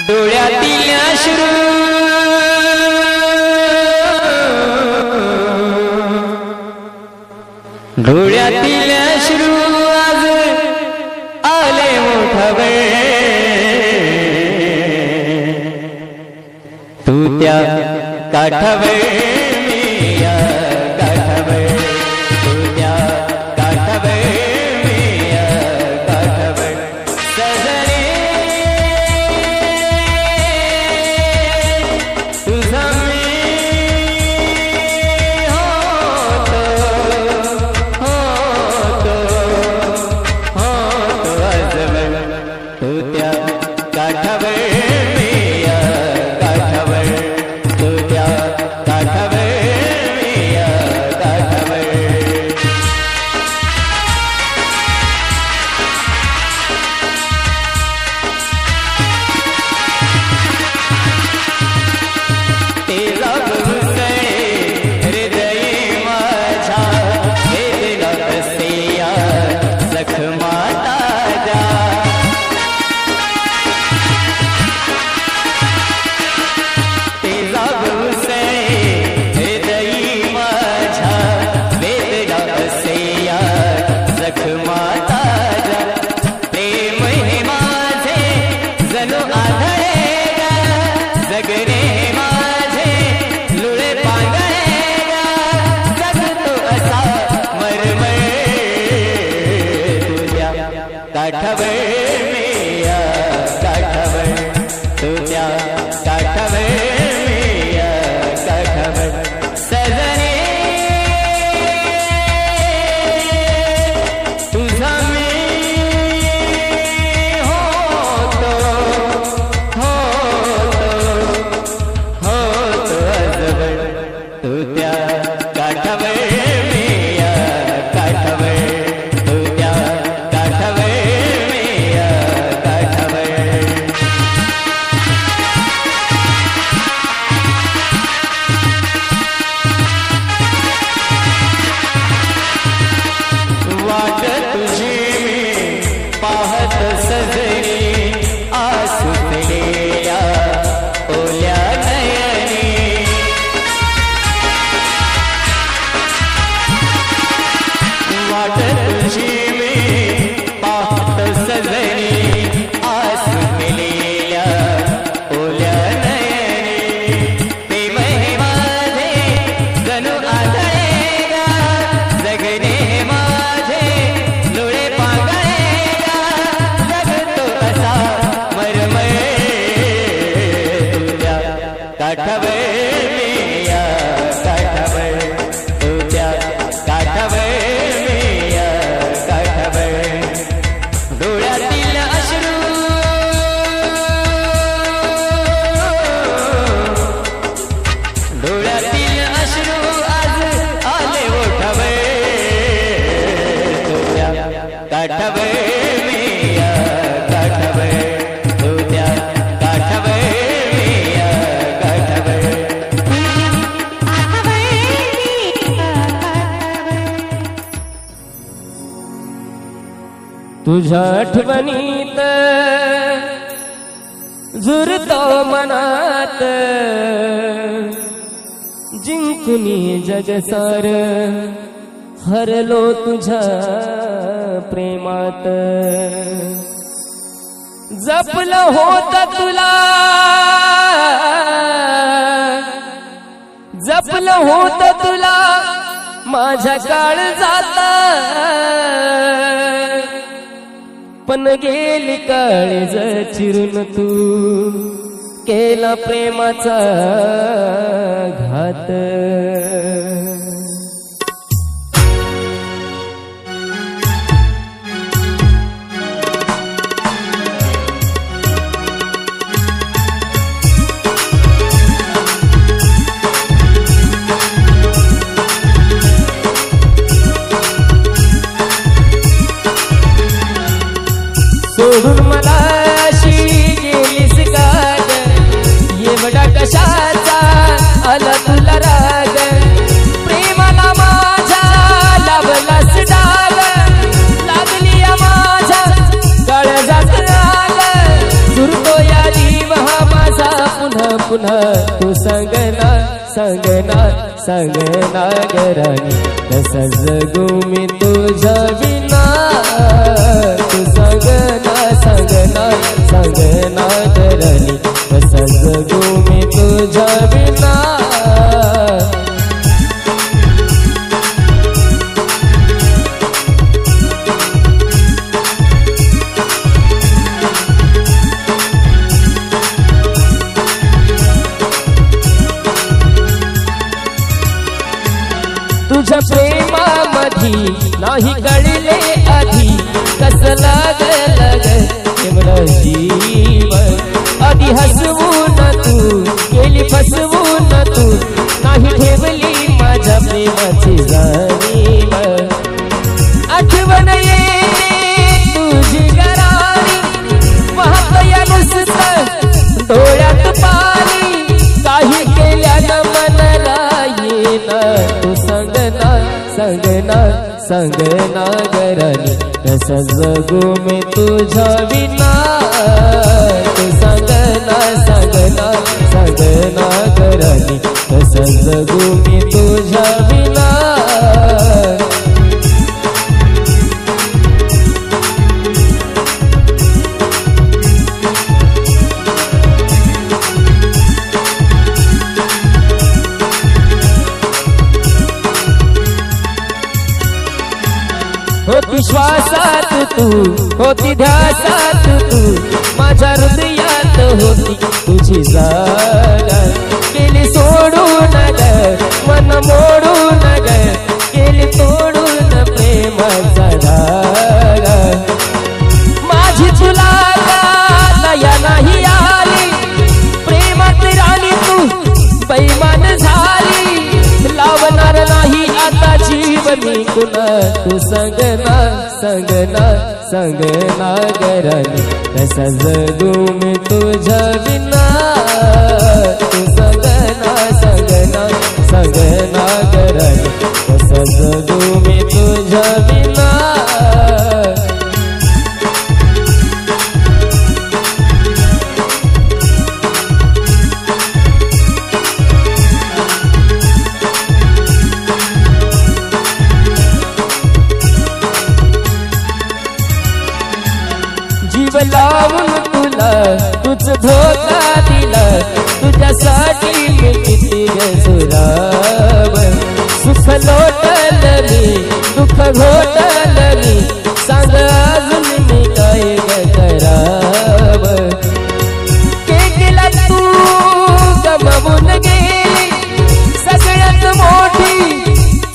डोळ्यातील अश्रू डोळ्यातील अश्रू आज आले मोठा वेळ तू त्या काठावर तुझ्या आठवणीत झुरतो मनात जिंकुनी जग सार हरलो तुझ्या प्रेमात जपलं होत तुला जपलं होत तुला माझ्या काळजात पण गेली काळीज चिरून तू केला प्रेमाचा घात सोडून मला अशी गेलीस का एवढा कशाचा आला तुला राग प्रेमाला माझ्या लावलास डाग लागली माझ्या काळजात आग सुरतो या जीव हा पुन्हा तू सांगना सांगना सांगना गराणी कसं जगू मी तुझ्या विना तू सांगना सांगना सांगना गराणी कसं जगू मी तुझ्या विना तुझ्या प्रेमामधी नाही कळले आधी कसं लागलं एवढं जीवन आधी हसवून तू गेली फसवून तू नाही ठेवली माझ्या प्रेमाची जाणीव आठवण येते तुझी गरारी वाहतया नुसतं डोळ्यात पाणी काही केल्यानं मनला येईना तू सांगना सांगना सांगना गराणी कसं जगू मी तुझ्या विना तू सांगना सांगना सांगना गराणी कसं जगू मी तुझ्या विना होती श्वासात तू होती ध्यासात तू माझ्या हृदयात होती तुझी जागा केली सोडून ग मन मोडून ग केली तोडून प्रेमाचा धागा माझी तुला दया नाही आली प्रेमात राणी तू बैमान झाली लावणार नाही आता जीवनी कुणा तू सांगना सांगना सांगना गराणी कसं जगू मी तुझ्या विना तू सांगना सांगना सांगना गराणी कसं जगू मी तुझ्या विना जीव लावून तुला तुझ धोका दिला तुझ्यासाठी मी किती गजुराव सुख लोटल मी दुःख घोटल मी सांग अजून मी काय कराव केला तू गमवून गेली सगळ्यात मोठी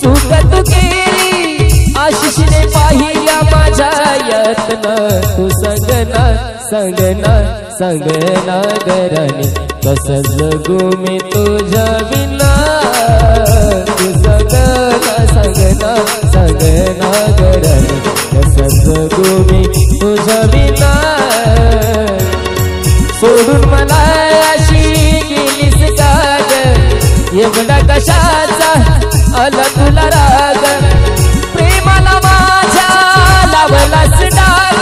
चूक तू केली आशिषने पाहिल्या माझ्या यत्न तू सांगना सांगना सांगना गराणी कसं जगू मी तुझ्या विना तू सांगना सांगना सांगना गराणी कसं जगू मी तुझ्या विना सोडून मला अशी गेलीस का ग एवढा कशाचा आला तुला राग प्रेमाला माझ्या लावलास डाग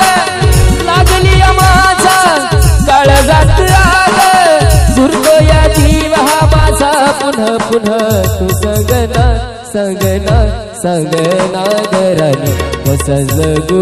लागली माझा काळजात आग झुरतो या जीव हा माझा पुन्हा पुन्हा तू सांगना सांगना सांगना गराणी कसं जगू